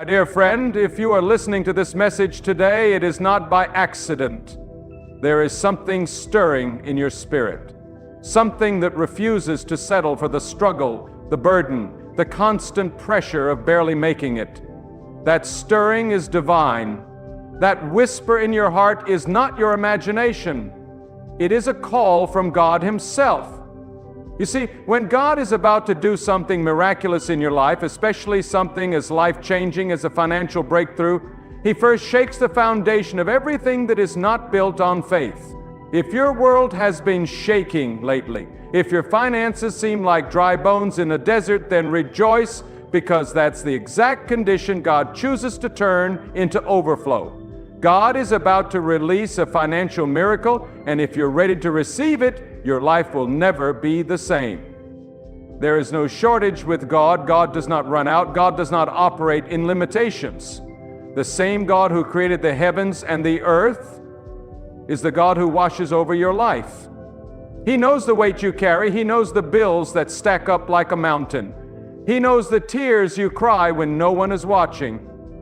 My dear friend, if you are listening to this message today, it is not by accident. There is something stirring in your spirit, something that refuses to settle for the struggle, the burden, the constant pressure of barely making it. That stirring is divine. That whisper in your heart is not your imagination. It is a call from God Himself. You see, when God is about to do something miraculous in your life, especially something as life-changing as a financial breakthrough, He first shakes the foundation of everything that is not built on faith. If your world has been shaking lately, if your finances seem like dry bones in a desert, then rejoice, because that's the exact condition God chooses to turn into overflow. God is about to release a financial miracle, and if you're ready to receive it, your life will never be the same. There is no shortage with God. God does not run out. God does not operate in limitations. The same God who created the heavens and the earth is the God who watches over your life. He knows the weight you carry. He knows the bills that stack up like a mountain. He knows the tears you cry when no one is watching.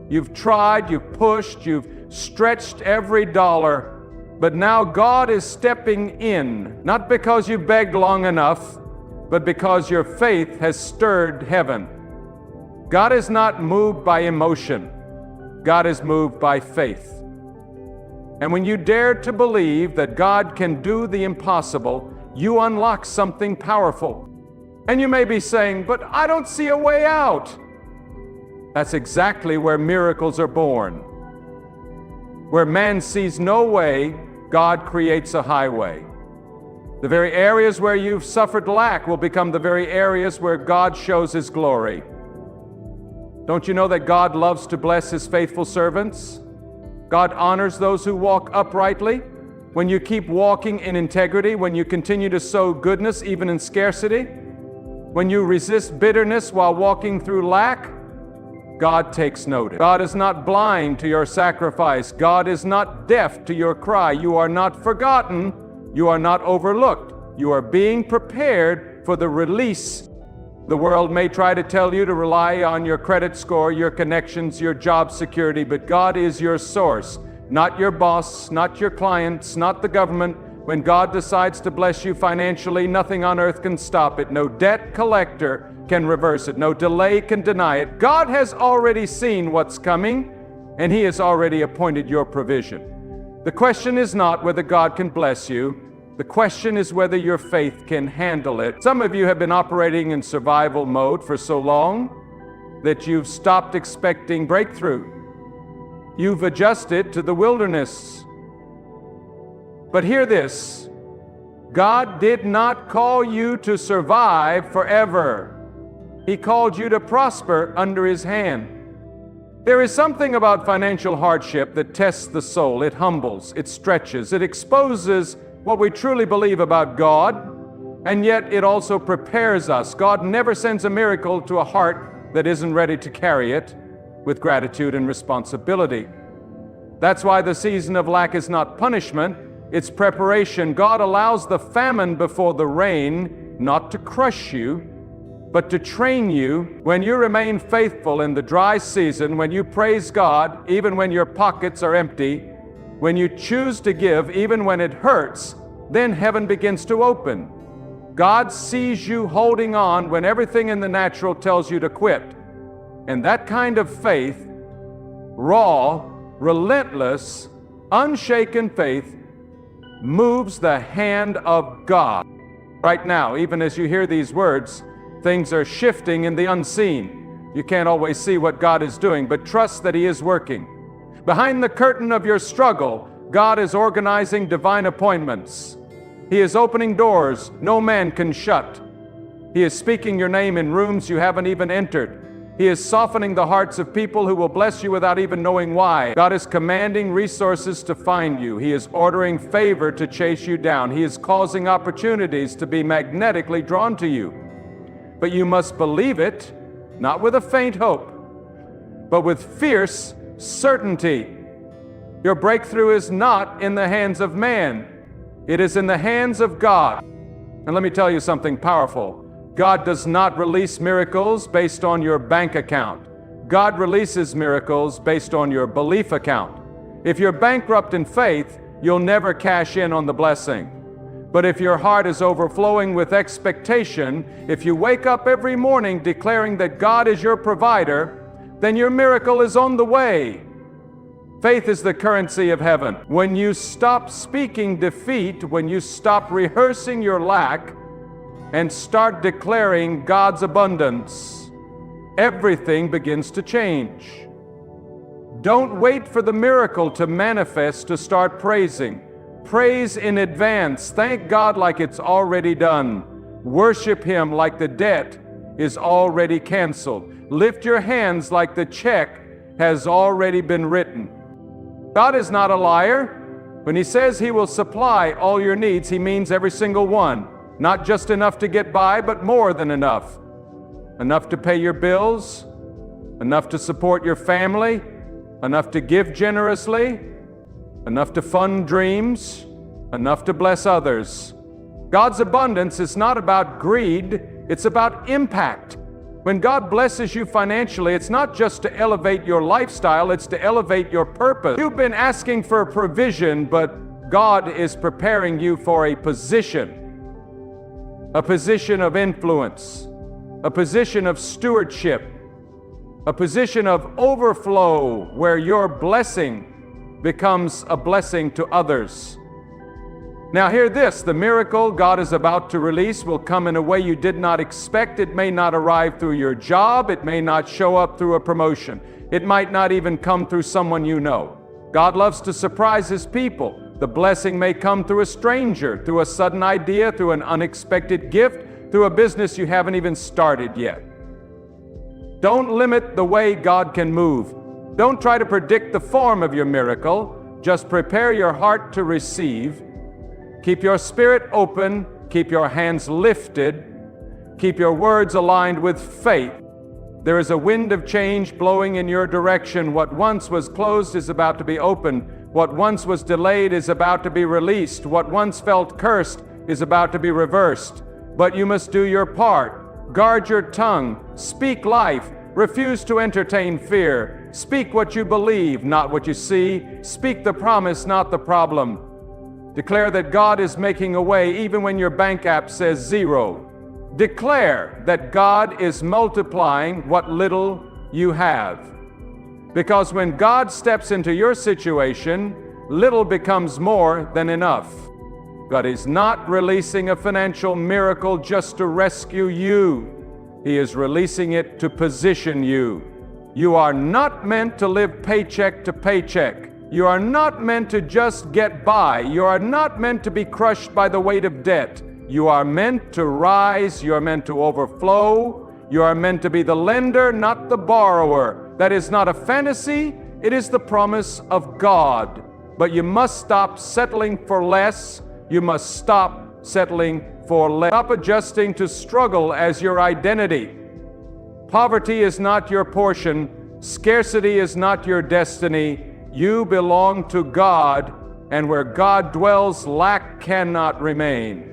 You've tried, you've pushed, you've stretched every dollar, but now God is stepping in, not because you begged long enough, but because your faith has stirred heaven. God is not moved by emotion. God is moved by faith. And when you dare to believe that God can do the impossible, you unlock something powerful. And you may be saying, but I don't see a way out. That's exactly where miracles are born. Where man sees no way, God creates a highway. The very areas where you've suffered lack will become the very areas where God shows His glory. Don't you know that God loves to bless His faithful servants? God honors those who walk uprightly. When you keep walking in integrity, when you continue to sow goodness even in scarcity, when you resist bitterness while walking through lack, God takes notice. God is not blind to your sacrifice. God is not deaf to your cry. You are not forgotten. You are not overlooked. You are being prepared for the release. The world may try to tell you to rely on your credit score, your connections, your job security, but God is your source, not your boss, not your clients, not the government. When God decides to bless you financially, nothing on earth can stop it. No debt collector can reverse it. No delay can deny it. God has already seen what's coming, and He has already appointed your provision. The question is not whether God can bless you. The question is whether your faith can handle it. Some of you have been operating in survival mode for so long that you've stopped expecting breakthrough. You've adjusted to the wilderness. But hear this, God did not call you to survive forever. He called you to prosper under His hand. There is something about financial hardship that tests the soul. It humbles, it stretches, it exposes what we truly believe about God, and yet it also prepares us. God never sends a miracle to a heart that isn't ready to carry it with gratitude and responsibility. That's why the season of lack is not punishment, it's preparation. God allows the famine before the rain not to crush you, but to train you. When you remain faithful in the dry season, when you praise God even when your pockets are empty, when you choose to give even when it hurts, then heaven begins to open. God sees you holding on when everything in the natural tells you to quit. And that kind of faith, raw, relentless, unshaken faith, moves the hand of God. Right now, even as you hear these words, things are shifting in the unseen. You can't always see what God is doing, but trust that He is working. Behind the curtain of your struggle, God is organizing divine appointments. He is opening doors no man can shut. He is speaking your name in rooms you haven't even entered. He is softening the hearts of people who will bless you without even knowing why. God is commanding resources to find you. He is ordering favor to chase you down. He is causing opportunities to be magnetically drawn to you. But you must believe it, not with a faint hope, but with fierce certainty. Your breakthrough is not in the hands of man. It is in the hands of God. And let me tell you something powerful. God does not release miracles based on your bank account. God releases miracles based on your belief account. If you're bankrupt in faith, you'll never cash in on the blessing. But if your heart is overflowing with expectation, if you wake up every morning declaring that God is your provider, then your miracle is on the way. Faith is the currency of heaven. When you stop speaking defeat, when you stop rehearsing your lack, and start declaring God's abundance, everything begins to change. Don't wait for the miracle to manifest to start praising. Praise in advance. Thank God like it's already done. Worship Him like the debt is already canceled. Lift your hands like the check has already been written. God is not a liar. When He says He will supply all your needs, He means every single one. Not just enough to get by, but more than enough. Enough to pay your bills, enough to support your family, enough to give generously, enough to fund dreams, enough to bless others. God's abundance is not about greed, it's about impact. When God blesses you financially, it's not just to elevate your lifestyle, it's to elevate your purpose. You've been asking for a provision, but God is preparing you for a position of influence, a position of stewardship, a position of overflow where your blessing becomes a blessing to others. Now hear this, the miracle God is about to release will come in a way you did not expect. It may not arrive through your job. It may not show up through a promotion. It might not even come through someone you know. God loves to surprise His people. The blessing may come through a stranger, through a sudden idea, through an unexpected gift, through a business you haven't even started yet. Don't limit the way God can move. Don't try to predict the form of your miracle. Just prepare your heart to receive. Keep your spirit open. Keep your hands lifted. Keep your words aligned with faith. There is a wind of change blowing in your direction. What once was closed is about to be opened. What once was delayed is about to be released. What once felt cursed is about to be reversed. But you must do your part. Guard your tongue. Speak life. Refuse to entertain fear. Speak what you believe, not what you see. Speak the promise, not the problem. Declare that God is making a way even when your bank app says zero. Declare that God is multiplying what little you have. Because when God steps into your situation, little becomes more than enough. God is not releasing a financial miracle just to rescue you. He is releasing it to position you. You are not meant to live paycheck to paycheck. You are not meant to just get by. You are not meant to be crushed by the weight of debt. You are meant to rise. You are meant to overflow. You are meant to be the lender, not the borrower. That is not a fantasy. It is the promise of God. But you must stop settling for less. You must stop settling for less. Stop adjusting to struggle as your identity. Poverty is not your portion. Scarcity is not your destiny. You belong to God, and where God dwells, lack cannot remain.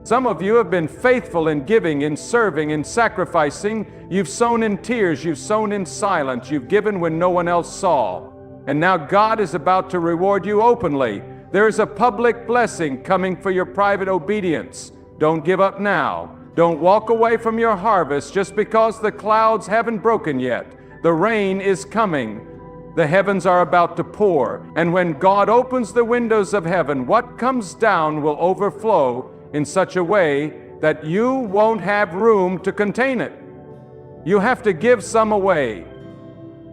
Some of you have been faithful in giving, in serving, in sacrificing. You've sown in tears, you've sown in silence, you've given when no one else saw. And now God is about to reward you openly. There is a public blessing coming for your private obedience. Don't give up now. Don't walk away from your harvest just because the clouds haven't broken yet. The rain is coming. The heavens are about to pour. And when God opens the windows of heaven, what comes down will overflow in such a way that you won't have room to contain it. You have to give some away.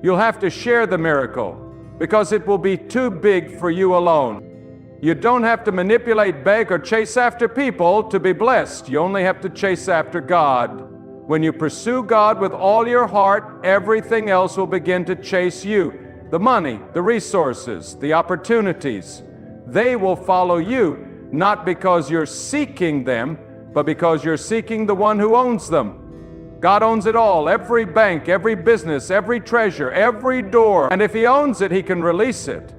You'll have to share the miracle because it will be too big for you alone. You don't have to manipulate, beg, or chase after people to be blessed. You only have to chase after God. When you pursue God with all your heart, everything else will begin to chase you. The money, the resources, the opportunities, they will follow you, not because you're seeking them, but because you're seeking the one who owns them. God owns it all, every bank, every business, every treasure, every door. And if He owns it, He can release it.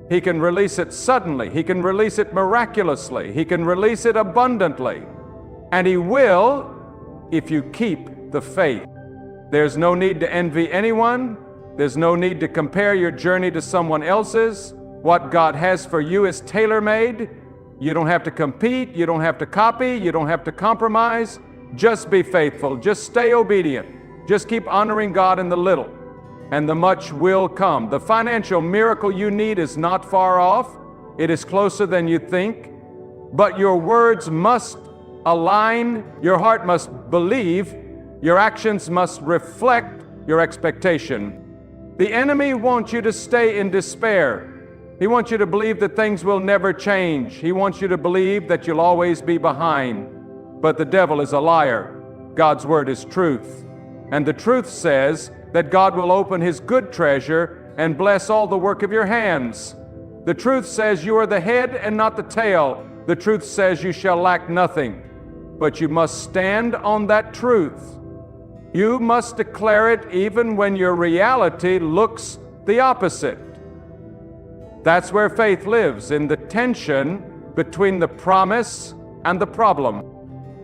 He can release it suddenly. He can release it miraculously. He can release it abundantly. And He will if you keep the faith. There's no need to envy anyone. There's no need to compare your journey to someone else's. What God has for you is tailor-made. You don't have to compete. You don't have to copy. You don't have to compromise. Just be faithful. Just stay obedient. Just keep honoring God in the little, and the much will come. The financial miracle you need is not far off. It is closer than you think. But your words must align. Your heart must believe. Your actions must reflect your expectation. The enemy wants you to stay in despair. He wants you to believe that things will never change. He wants you to believe that you'll always be behind. But the devil is a liar. God's word is truth. And the truth says that God will open his good treasure and bless all the work of your hands. The truth says you are the head and not the tail. The truth says you shall lack nothing. But you must stand on that truth. You must declare it even when your reality looks the opposite. That's where faith lives, in the tension between the promise and the problem.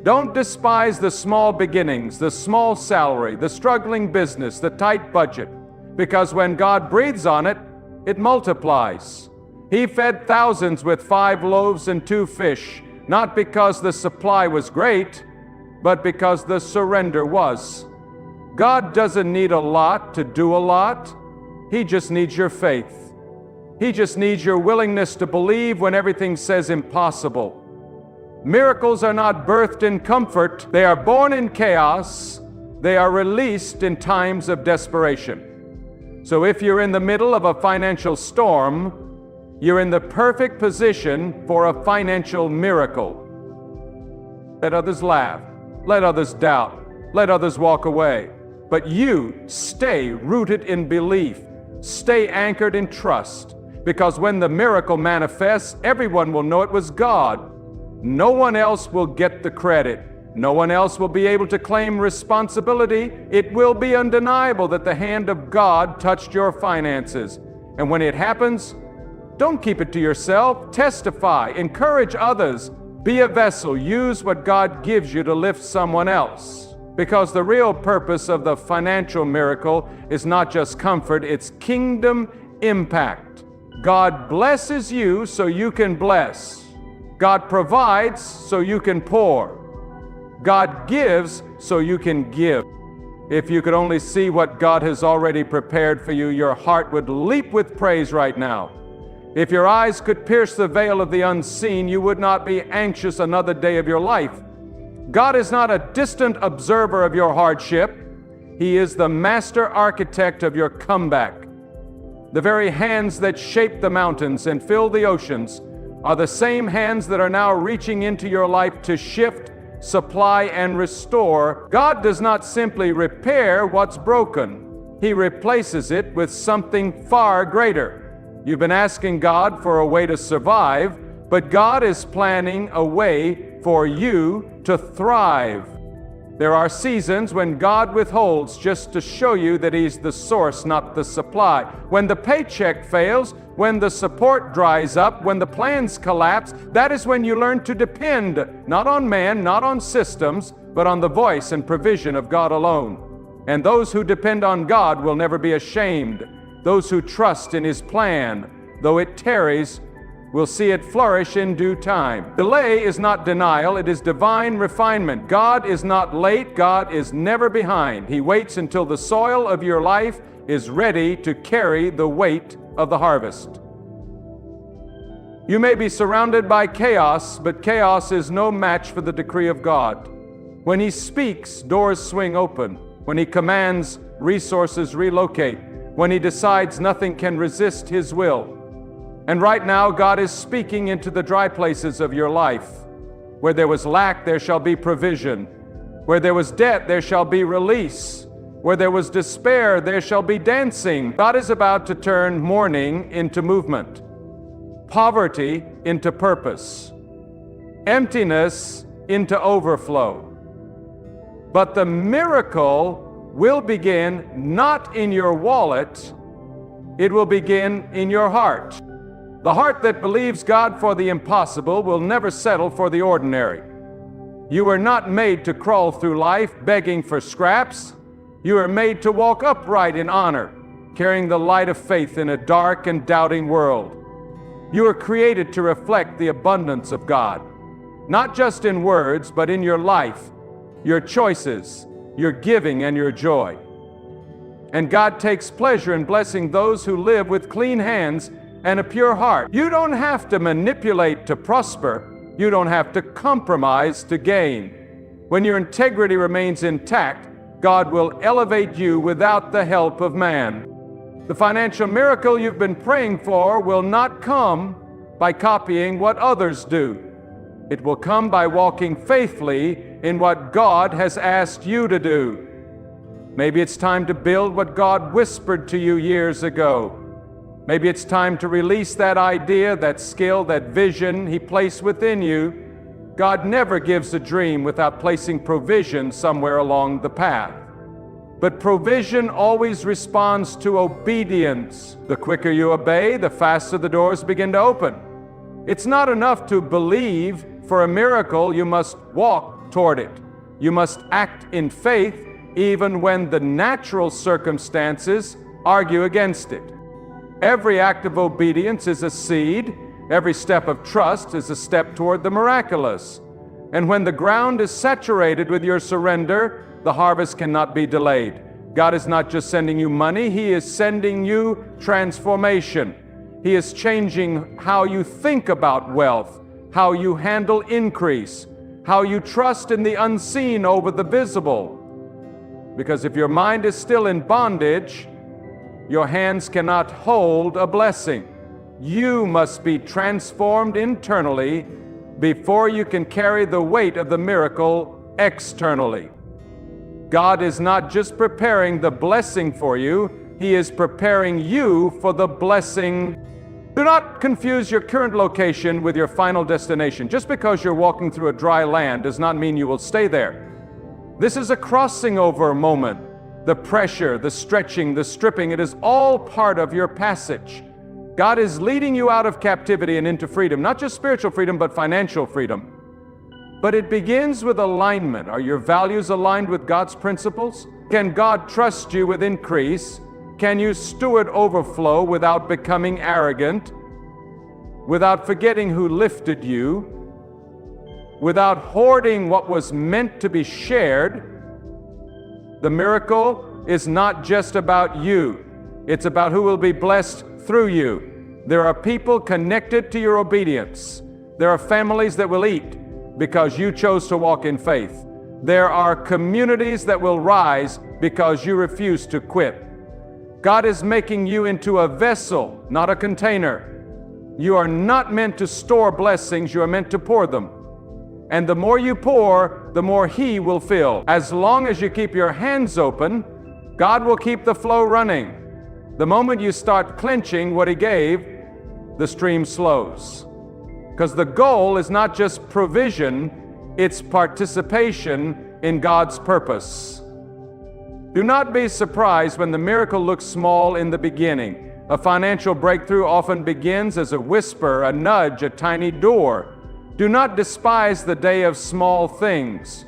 Don't despise the small beginnings, the small salary, the struggling business, the tight budget, because when God breathes on it, it multiplies. He fed thousands with 5 loaves and 2 fish, not because the supply was great, but because the surrender was. God doesn't need a lot to do a lot. He just needs your faith. He just needs your willingness to believe when everything says impossible. Miracles are not birthed in comfort. They are born in chaos. They are released in times of desperation. So if you're in the middle of a financial storm, you're in the perfect position for a financial miracle. Let others laugh. Let others doubt. Let others walk away. But you stay rooted in belief. Stay anchored in trust. Because when the miracle manifests, everyone will know it was God. No one else will get the credit. No one else will be able to claim responsibility. It will be undeniable that the hand of God touched your finances. And when it happens, don't keep it to yourself. Testify. Encourage others. Be a vessel. Use what God gives you to lift someone else. Because the real purpose of the financial miracle is not just comfort, it's kingdom impact. God blesses you so you can bless. God provides so you can pour. God gives so you can give. If you could only see what God has already prepared for you, your heart would leap with praise right now. If your eyes could pierce the veil of the unseen, you would not be anxious another day of your life. God is not a distant observer of your hardship. He is the master architect of your comeback. The very hands that shape the mountains and fill the oceans are the same hands that are now reaching into your life to shift, supply, and restore. God does not simply repair what's broken. He replaces it with something far greater. You've been asking God for a way to survive, but God is planning a way for you to thrive. There are seasons when God withholds just to show you that He's the source, not the supply. When the paycheck fails, when the support dries up, when the plans collapse, that is when you learn to depend not on man, not on systems, but on the voice and provision of God alone. And those who depend on God will never be ashamed. Those who trust in His plan, though it tarries, will see it flourish in due time. Delay is not denial, it is divine refinement. God is not late, God is never behind. He waits until the soil of your life is ready to carry the weight of the harvest. You may be surrounded by chaos, but chaos is no match for the decree of God. When He speaks, doors swing open. When He commands, resources relocate. When He decides, nothing can resist His will. And right now, God is speaking into the dry places of your life. Where there was lack, there shall be provision. Where there was debt, there shall be release. Where there was despair, there shall be dancing. God is about to turn mourning into movement, poverty into purpose, emptiness into overflow. But the miracle will begin not in your wallet, it will begin in your heart. The heart that believes God for the impossible will never settle for the ordinary. You were not made to crawl through life begging for scraps. You are made to walk upright in honor, carrying the light of faith in a dark and doubting world. You are created to reflect the abundance of God, not just in words, but in your life, your choices, your giving, and your joy. And God takes pleasure in blessing those who live with clean hands and a pure heart. You don't have to manipulate to prosper. You don't have to compromise to gain. When your integrity remains intact, God will elevate you without the help of man. The financial miracle you've been praying for will not come by copying what others do. It will come by walking faithfully in what God has asked you to do. Maybe it's time to build what God whispered to you years ago. Maybe it's time to release that idea, that skill, that vision He placed within you. God never gives a dream without placing provision somewhere along the path. But provision always responds to obedience. The quicker you obey, the faster the doors begin to open. It's not enough to believe for a miracle. You must walk toward it. You must act in faith even when the natural circumstances argue against it. Every act of obedience is a seed. Every step of trust is a step toward the miraculous. And when the ground is saturated with your surrender, the harvest cannot be delayed. God is not just sending you money, He is sending you transformation. He is changing how you think about wealth, how you handle increase, how you trust in the unseen over the visible. Because if your mind is still in bondage, your hands cannot hold a blessing. You must be transformed internally before you can carry the weight of the miracle externally. God is not just preparing the blessing for you, He is preparing you for the blessing. Do not confuse your current location with your final destination. Just because you're walking through a dry land does not mean you will stay there. This is a crossing over moment. The pressure, the stretching, the stripping, it is all part of your passage. God is leading you out of captivity and into freedom, not just spiritual freedom, but financial freedom. But it begins with alignment. Are your values aligned with God's principles? Can God trust you with increase? Can you steward overflow without becoming arrogant, without forgetting who lifted you, without hoarding what was meant to be shared? The miracle is not just about you. It's about who will be blessed through you. There are people connected to your obedience. There are families that will eat because you chose to walk in faith. There are communities that will rise because you refuse to quit. God is making you into a vessel, not a container. You are not meant to store blessings, you are meant to pour them. And the more you pour, the more He will fill. As long as you keep your hands open, God will keep the flow running. The moment you start clenching what He gave, the stream slows. Because the goal is not just provision, it's participation in God's purpose. Do not be surprised when the miracle looks small in the beginning. A financial breakthrough often begins as a whisper, a nudge, a tiny door. Do not despise the day of small things.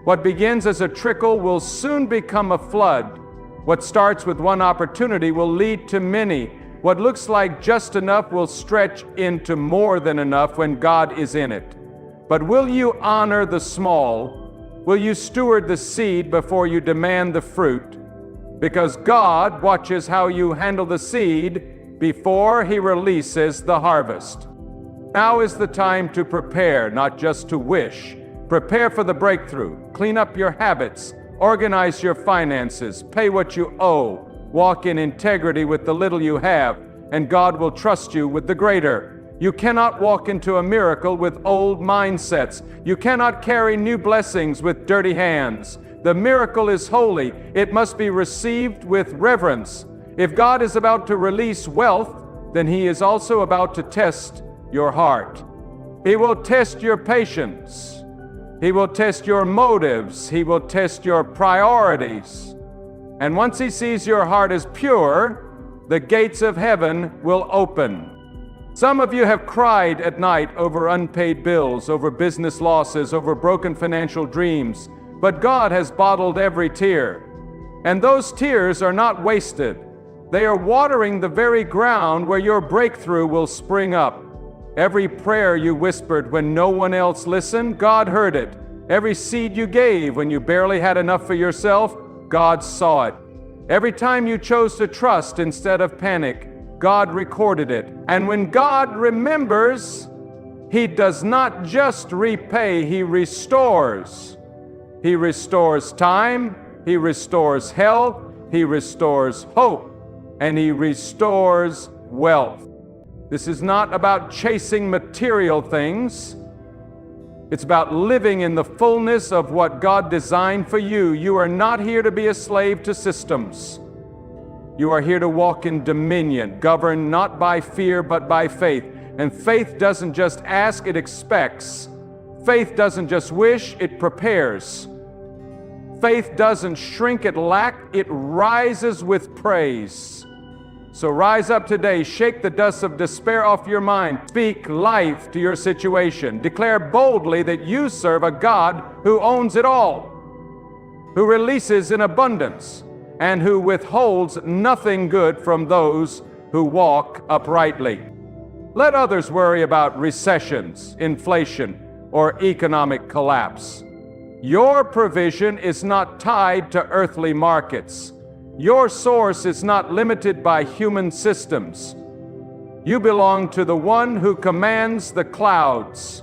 What begins as a trickle will soon become a flood. What starts with one opportunity will lead to many. What looks like just enough will stretch into more than enough when God is in it. But will you honor the small? Will you steward the seed before you demand the fruit? Because God watches how you handle the seed before He releases the harvest. Now is the time to prepare, not just to wish. Prepare for the breakthrough. Clean up your habits. Organize your finances. Pay what you owe. Walk in integrity with the little you have, and God will trust you with the greater. You cannot walk into a miracle with old mindsets. You cannot carry new blessings with dirty hands. The miracle is holy. It must be received with reverence. If God is about to release wealth, then He is also about to test your heart. He will test your patience. He will test your motives. He will test your priorities. And once He sees your heart is pure, the gates of heaven will open. Some of you have cried at night over unpaid bills, over business losses, over broken financial dreams, but God has bottled every tear. And those tears are not wasted. They are watering the very ground where your breakthrough will spring up. Every prayer you whispered when no one else listened, God heard it. Every seed you gave when you barely had enough for yourself, God saw it. Every time you chose to trust instead of panic, God recorded it. And when God remembers, He does not just repay, He restores. He restores time, He restores health, He restores hope, and He restores wealth. This is not about chasing material things. It's about living in the fullness of what God designed for you. You are not here to be a slave to systems. You are here to walk in dominion, governed not by fear but by faith. And faith doesn't just ask, it expects. Faith doesn't just wish, it prepares. Faith doesn't shrink at lack, it rises with praise. So rise up today, shake the dust of despair off your mind, speak life to your situation, declare boldly that you serve a God who owns it all, who releases in abundance, and who withholds nothing good from those who walk uprightly. Let others worry about recessions, inflation, or economic collapse. Your provision is not tied to earthly markets. Your source is not limited by human systems. You belong to the one who commands the clouds,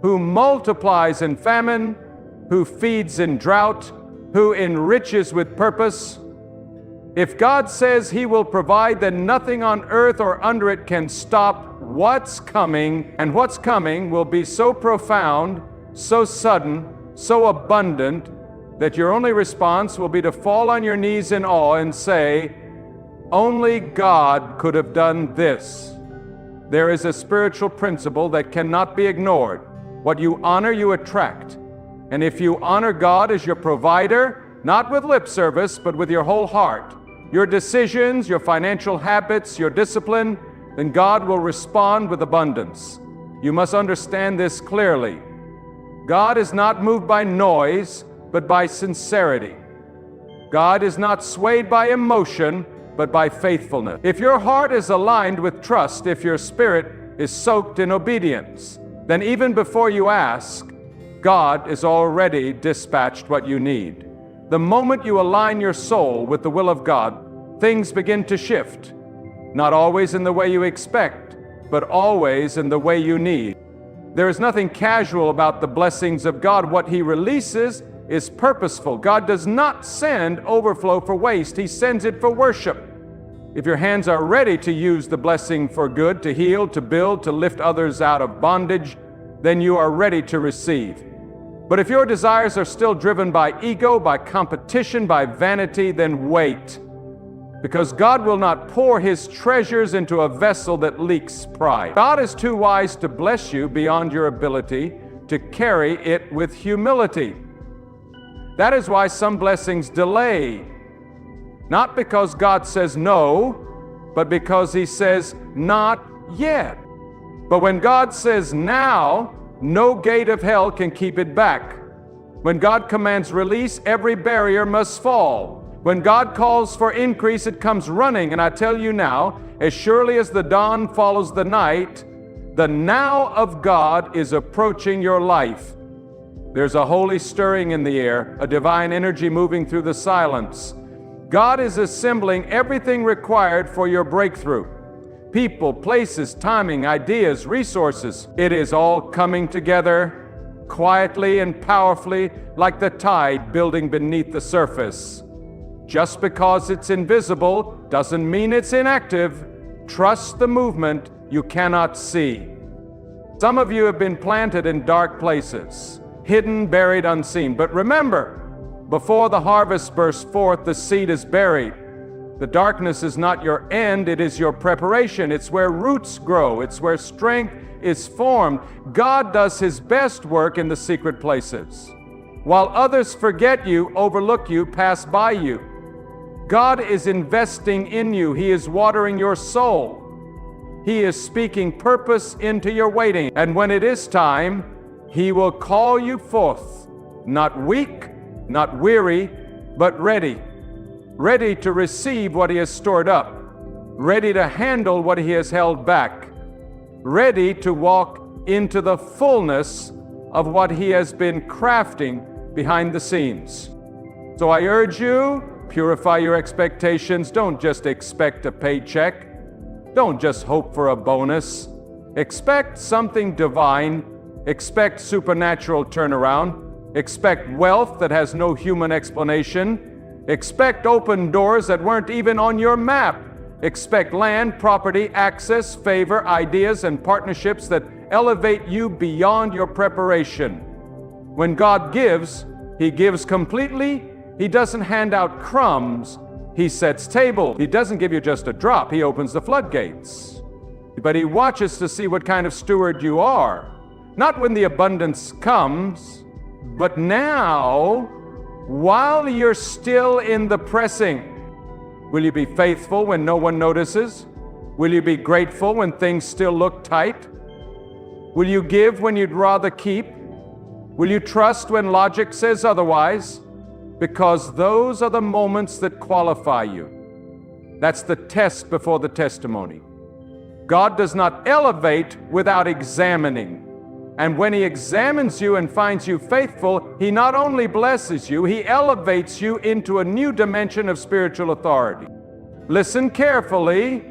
who multiplies in famine, who feeds in drought, who enriches with purpose. If God says He will provide, then nothing on earth or under it can stop what's coming, and what's coming will be so profound, so sudden, so abundant, that your only response will be to fall on your knees in awe and say, only God could have done this. There is a spiritual principle that cannot be ignored. What you honor, you attract. And if you honor God as your provider, not with lip service, but with your whole heart, your decisions, your financial habits, your discipline, then God will respond with abundance. You must understand this clearly. God is not moved by noise, but by sincerity. God is not swayed by emotion, but by faithfulness. If your heart is aligned with trust, if your spirit is soaked in obedience, then even before you ask, God has already dispatched what you need. The moment you align your soul with the will of God, things begin to shift. Not always in the way you expect, but always in the way you need. There is nothing casual about the blessings of God. What He releases is purposeful. God does not send overflow for waste. He sends it for worship. If your hands are ready to use the blessing for good, to heal, to build, to lift others out of bondage, then you are ready to receive. But if your desires are still driven by ego, by competition, by vanity, then wait. Because God will not pour His treasures into a vessel that leaks pride. God is too wise to bless you beyond your ability to carry it with humility. That is why some blessings delay. Not because God says no, but because He says not yet. But when God says now, no gate of hell can keep it back. When God commands release, every barrier must fall. When God calls for increase, it comes running. And I tell you now, as surely as the dawn follows the night, the now of God is approaching your life. There's a holy stirring in the air, a divine energy moving through the silence. God is assembling everything required for your breakthrough. People, places, timing, ideas, resources. It is all coming together quietly and powerfully like the tide building beneath the surface. Just because it's invisible doesn't mean it's inactive. Trust the movement you cannot see. Some of you have been planted in dark places, hidden, buried, unseen. But remember, before the harvest bursts forth, the seed is buried. The darkness is not your end, it is your preparation. It's where roots grow. It's where strength is formed. God does His best work in the secret places. While others forget you, overlook you, pass by you, God is investing in you. He is watering your soul. He is speaking purpose into your waiting. And when it is time, He will call you forth, not weak, not weary, but ready. ready to receive what He has stored up, ready to handle what He has held back, ready to walk into the fullness of what He has been crafting behind the scenes. So I urge you, purify your expectations. Don't just expect a paycheck. Don't just hope for a bonus. Expect something divine. Expect supernatural turnaround. Expect wealth that has no human explanation. Expect open doors that weren't even on your map. Expect land, property, access, favor, ideas, and partnerships that elevate you beyond your preparation. When God gives, He gives completely. He doesn't hand out crumbs. He sets table. He doesn't give you just a drop. He opens the floodgates. But He watches to see what kind of steward you are. Not when the abundance comes, but now, while you're still in the pressing. Will you be faithful when no one notices? Will you be grateful when things still look tight? Will you give when you'd rather keep? Will you trust when logic says otherwise? Because those are the moments that qualify you. That's the test before the testimony. God does not elevate without examining. And when He examines you and finds you faithful, He not only blesses you, He elevates you into a new dimension of spiritual authority. Listen carefully.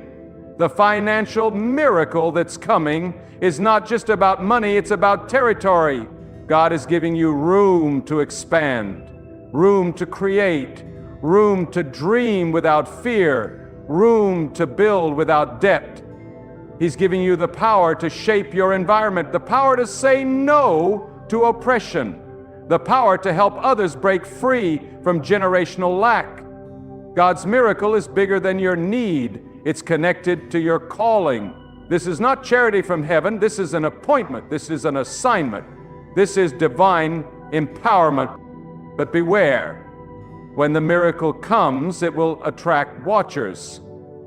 The financial miracle that's coming is not just about money, it's about territory. God is giving you room to expand, room to create, room to dream without fear, room to build without debt. He's giving you the power to shape your environment, the power to say no to oppression, the power to help others break free from generational lack. God's miracle is bigger than your need. It's connected to your calling. This is not charity from heaven. This is an appointment. This is an assignment. This is divine empowerment. But beware, when the miracle comes, it will attract watchers.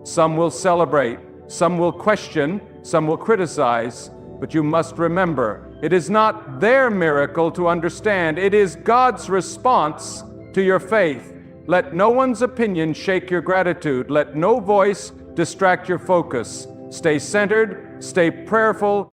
Some will celebrate. Some will question, some will criticize, but you must remember, it is not their miracle to understand. It is God's response to your faith. Let no one's opinion shake your gratitude. Let no voice distract your focus. Stay centered, stay prayerful,